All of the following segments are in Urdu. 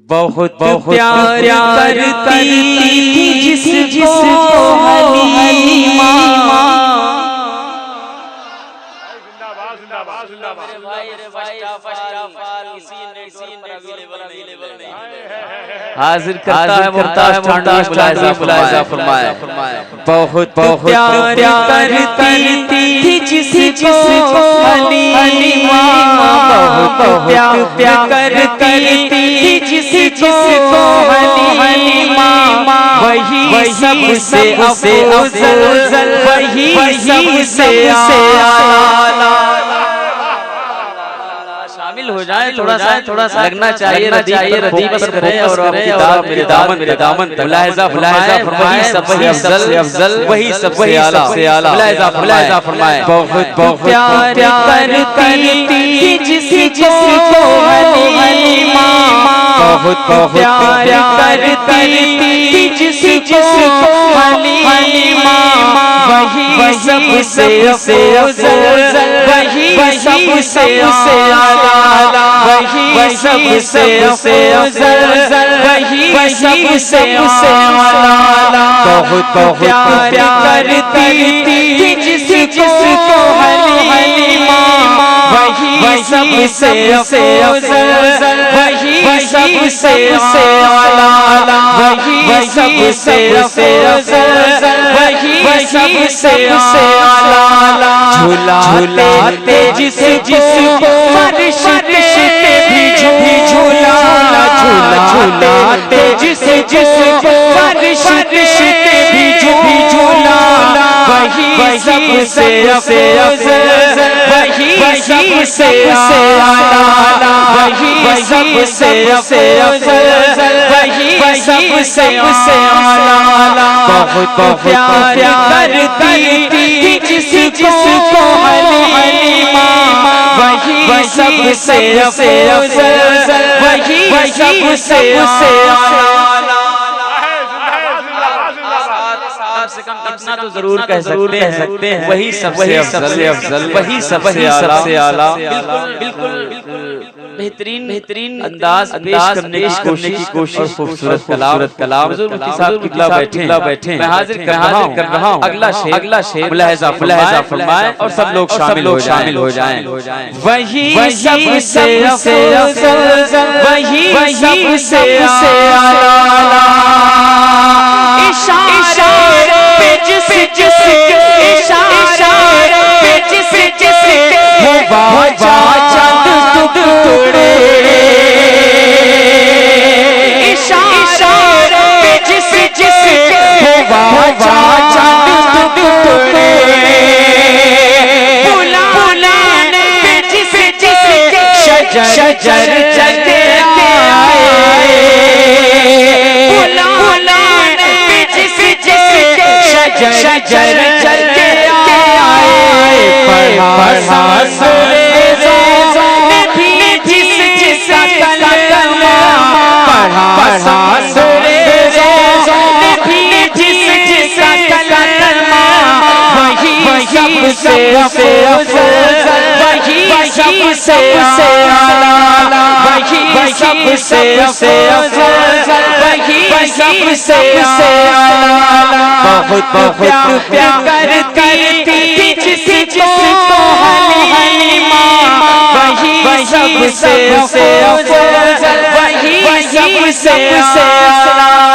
بہت پیار کرتی تھی جس کو حلیمہ حاضر کرتا ہے مرتاز ٹھانڈی ملاحظہ فرمائے بہت پیار کرتی تھی جس کو حلیمہ بہت پیار کرتی تھی جس کو حلیمہ وہی سب سے افضل وہی سب سے اعلیٰ شامل ہو جائیں تھوڑا سا لگنا چاہیے ردیف کریں اور کتاب میرے دامن ملاحظہ فرمائے وہی سب سے افضل وہی سب سے اعلیٰ ملاحظہ فرمائے بہت پیار کرتی تھی جس کو حلیمہ بہت پیار کرتی تھی جس کو حلیمہ وہی سب سے افضل وہی سب سے اعلیٰ وہی سب سے افضل وہی سب سے اعلیٰ بہت پیار کرتی تھی جس کو حلیمہ وہی سب سے افضل وہی سب سے اعلیٰ وہی سب سے افضل وہی سب سے اعلیٰ جھولاتے جس کو فرش پہ بھی جھولاتے جس کو فرش پہ بھی جھولا وہی سب سے افضل وہی سب سے اعلیٰ وہی سب سے افضل وہی سب سے اعلیٰ بہت پیار کرتی تھی جس کو حلیمہ وہی سب سے افضل وہی سب سے اعلیٰ سے کم اتنا تو ضرور کہہ سکتے ہیں وہی سب سے افضل وہی سب سے اعلیٰ بالکل بہترین انداز پیش کرنے کی کوشش اور خوبصورت کلام حضور مفتی صاحب قبلہ بیٹھے میں حاضر کر رہا ہوں اگلا شعر ملاحظہ فرمائے اور سب لوگ شامل ہو جائیں وہی سب سے افضل وہی سب سے اعلیٰ اشارے پہ جس اشارے پہ جس ہوا چاند ٹکڑے اشارے پہ جس ہوا چاند ٹکڑے بلانے پہ جس شجر جگے آئے شجر چل کے آئے پڑھا سورہ بھی جس کا کلمہ پڑھا سورہ بھی جس کا کلمہ وہی سب سے افضل وہی سب سے اعلیٰ وہی سب سے افضل وہی سب سے اعلیٰ بہت پیار کرتی تھی جس کو حلیمہ وہی سب سے افضل وہی سب سے اعلیٰ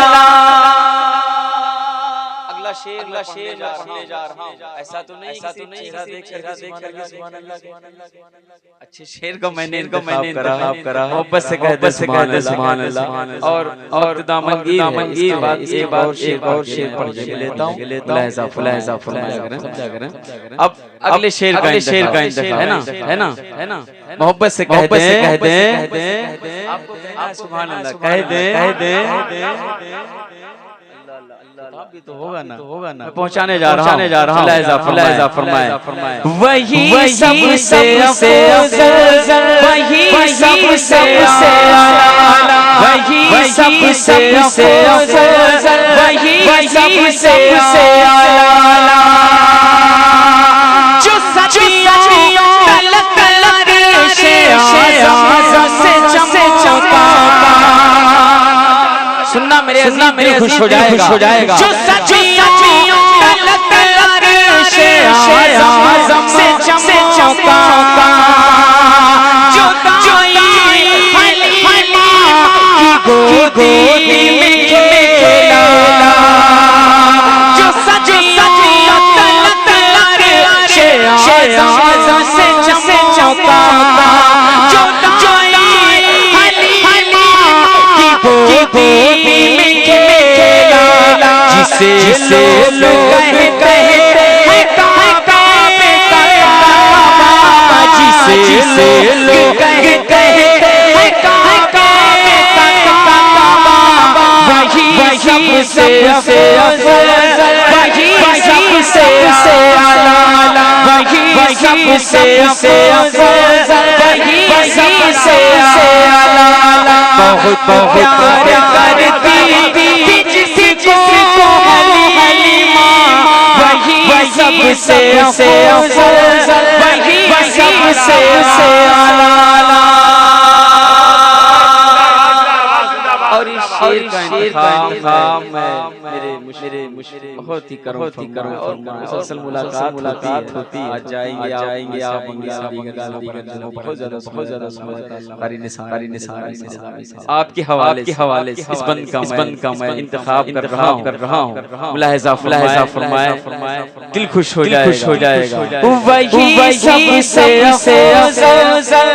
اگلا شعر جا رہا ہوں ایسا تو نہیں چہرہ دیکھ کر کے سبحان اللہ اچھے شعر کو میں نے انتخاب کرا محبت سے کہہ دے سبحان اللہ اور دامنگیر ایک اور شعر پڑھ لیتا ہوں ملاحظہ فرمائیں اب اگلے شعر کا انتخاب ہے نا محبت سے کہہ دیں سبحان اللہ کہہ دیں بھی تو ہوگا نا پہنچانے جا رہا ہوں ملاحظہ فرمائے وہی سب سے افضل وہی سب سے اعلیٰ وہی سب سے افضل وہی سب سے اعلیٰ جو سچیوں تلک سے چمکا اللہ میرے خوش ہو جائے گا جو سچیوں طلب عرش اعظم سے چمکا جو دائی حلیمہ کی گودی میں کھیلا جو سچیوں طلب عرش اعظم سے چمکا جو دائی حلیمہ کی گودی میں کھیلا جسے لوگ کہتے ہیں کعبہ جسے لوگ کہتے ہیں کعبہ وہی سب سے افضل وہی سب سے اعلیٰ وہی سب سے افضل وہی سب سے اعلیٰ بہت پیار کرتی جس کو حلیمہ وہی سب سے افضل وہی سب سے اعلیٰ اور اس شیر کا انتخاب میرے بہت ہی کرم اور مسلسل ملاقات ہوتی ہے آج جائیں گے آپ بہت زیادہ قاری نثار آپ کے حوالے سے اس بند کا میں انتخاب کر رہا ہوں ملاحظہ فرمائے دل خوش ہو جائے گا وہی سب سے افضل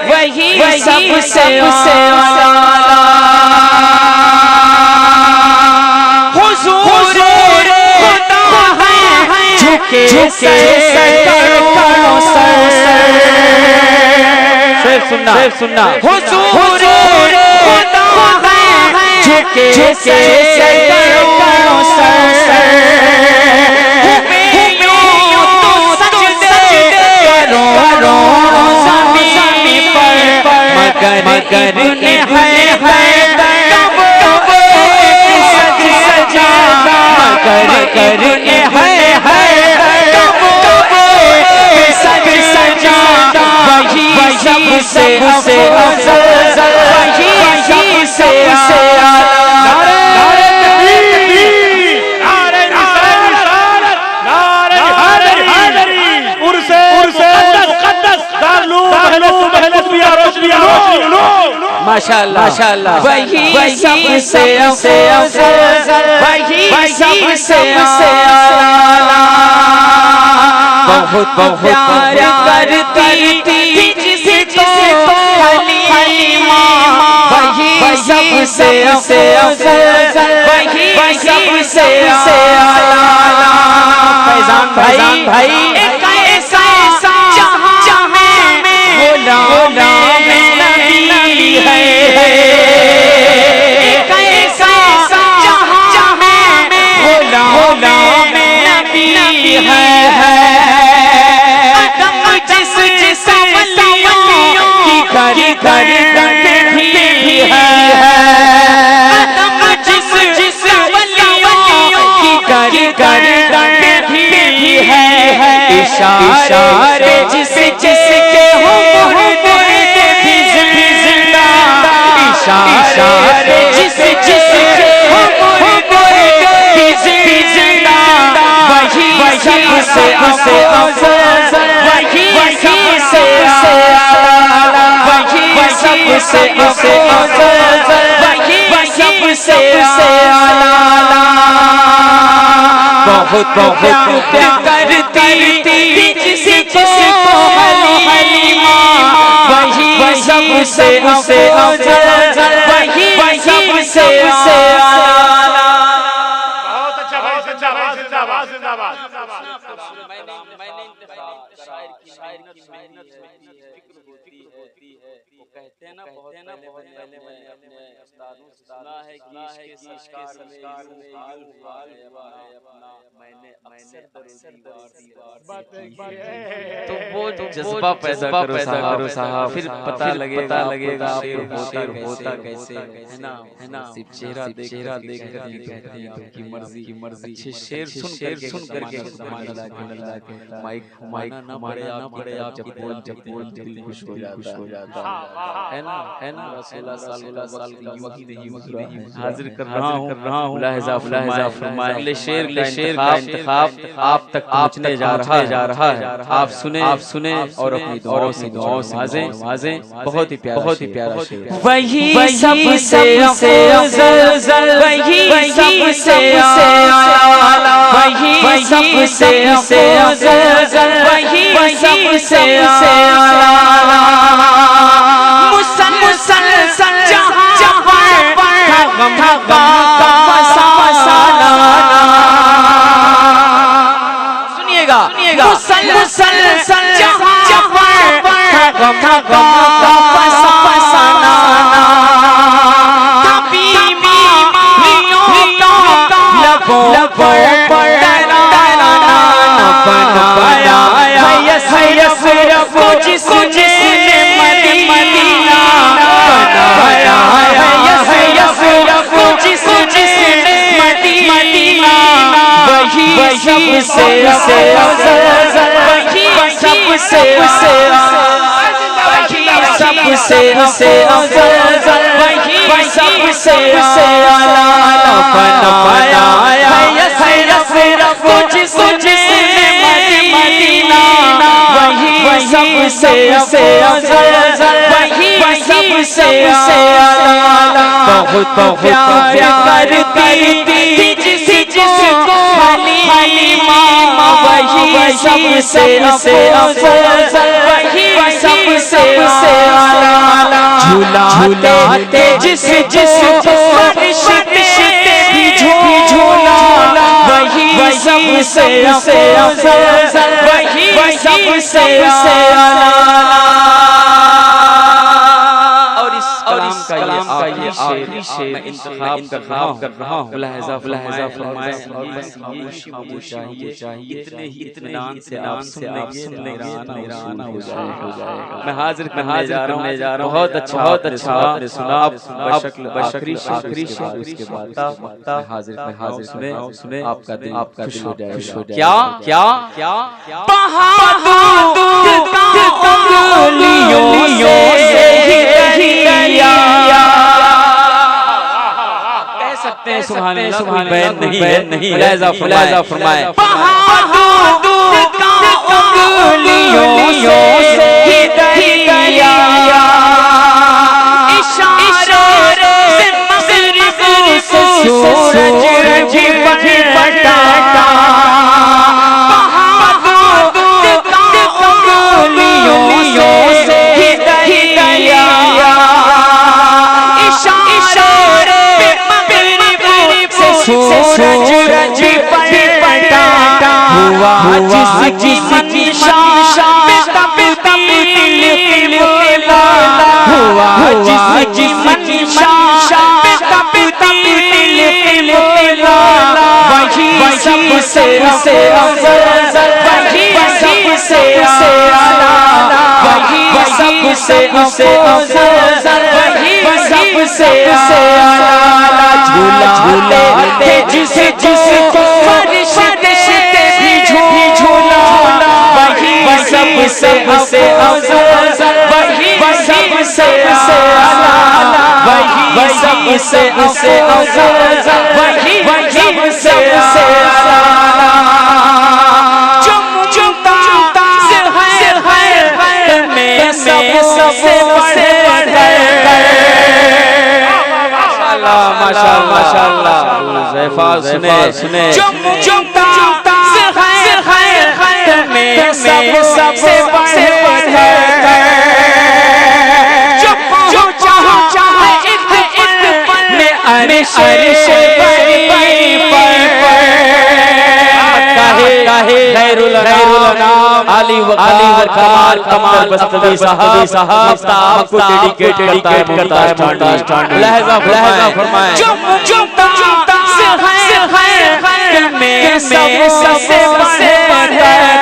وہی سب سے اعلیٰ حضور خدا ہے جھکے سر کرو سر سننا حضور خدا ہے جھکے سر کرو سر مگر انہیں ہے مگر انہیں ہے سج سجا وہی سب سے افضل وہی سب سے اعلیٰ ماشاءاللہ وہی سب سے افضل وہی سب سے اعلیٰ بہت پیار کرتی جس کو حلیمہ وہی سب سے افضل وہی سب سے اعلیٰ فیضان بھائی ایک ایسا جہاں میں غلام نبی ہے ایک ایسا جہاں میں غلام نبی ہے آدم جس ولیوں کی گھر بھی ہے آدم جس ولیوں کی گھر بھی ہے اشارے جس کے ہو مرد بھی زندہ اشارے جس کے ہو مرد بھی زندہ وہی سب سے افضل وہی سب سے اعلیٰ وہی سب سے افضل وہی سب سے اعلیٰ بہت پیار کرتی جس کو حلیمہ وہی سب سے افضل وہی سب سے اعلیٰ بہت اچھا بھائی زندہ باد میں نے انتخاب شاعر کی محنت ہوتی ہے وہ کہتے ہیں نا بہت پہلے میں نے اپنے استادوں سے سنا ہے کہ اس کے سرکار میں حال ہے اپنا میں نے اکثر دیوار تو وہ جذبہ پیدا کرو صاحب پھر پتہ لگے گا ہوتا کیسے ہے نا چہرہ دیکھ کر یہ کہتے ہیں آپ کی مرضی اچھے شعر سن کر کے سبحان اللہ مائک نہ پڑے آپ جب بول دل خوش ہو جاتا ہے رسول اللہ صلی اللہ علیہ وسلم حاضر کر رہا ہوں ملاحظہ فرمائے اگلے شعر کا انتخاب آپ تک پہنچنے جا رہا ہے آپ سنیں اور اپنی دعاؤں سے نوازیں بہت ہی پیارا شعر وہی سب سے افضل وہی سب سے اعلی وہی سب سے افضل وہی سب سے اعلی مسلسل جہاں پر تھا مسالہ سنیے گا مسلسل جہاں پر تھا مسالہ بہت پیار کرتی جس کو حلیمہ وہی سب سے افضل وہی سب سے اعلی جھولاتے جس کو جھولا وہی سب سے افضل وہی سب سے اعلی کلام کا یہ آخری شعر میں انتخاب کر رہا ہوں ملاحظہ فرمائے خاموشی چاہیے اتنے ہی اطمینان سے آپ سن لیں ایران ہو جائے گا میں حاضر کرنے جا رہا ہوں بہت اچھا آپ نے سنا اب آخری شعر اس کے بعد حاضر سنیں آپ کا دل خوش ہو جائے گا کیا سبحان اللہ نہیں ملاحظہ فرمائے سنے علی وقار کمال بستوی صاحب آپ کو ڈیڈیکیٹ کرتا ہے لہذا فرمائیں میں سب سے بڑھ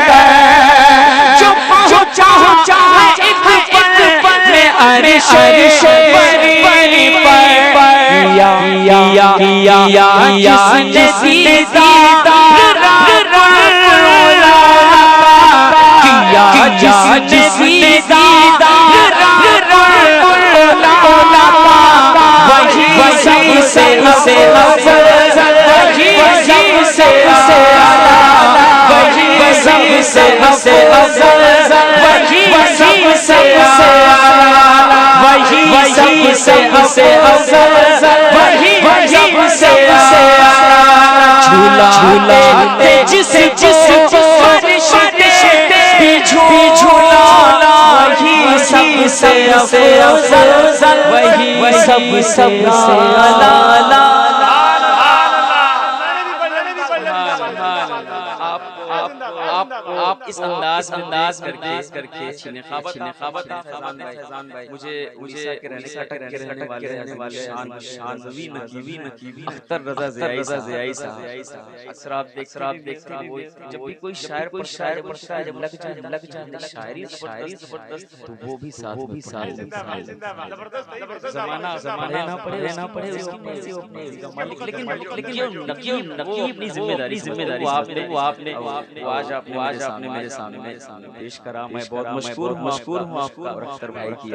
کر جو چاہے ایک پل میں عرش بری پر یا جس نے دیدار کیا جس نے دیدار سے افضل وہی سب سے اعلی وہی سب سے افضل وہی سب سے اعلی جھولاتے جس کو فرشتے بھی جھولانا وہی سب سے افضل وہی سب سے اعلی آپ اس انداز کر کے نقابت فیضان بھائی مجھے کے رہنے والے شان اختر رضا ضیائی صاحب اکثر آپ دیکھتے ہیں جب بھی کوئی شاعر پڑھتا ہے جب لگ جائے شاعری زبردست تو وہ بھی ساتھ زمانہ نہ پڑھے اس کی مرضی لیکن اپنی ذمہ داری وہ آپ نے آج آپ نے میرے سامنے پیش کرا. میں بہت مشکور ہوں آپ کا اور اختر بھائی کی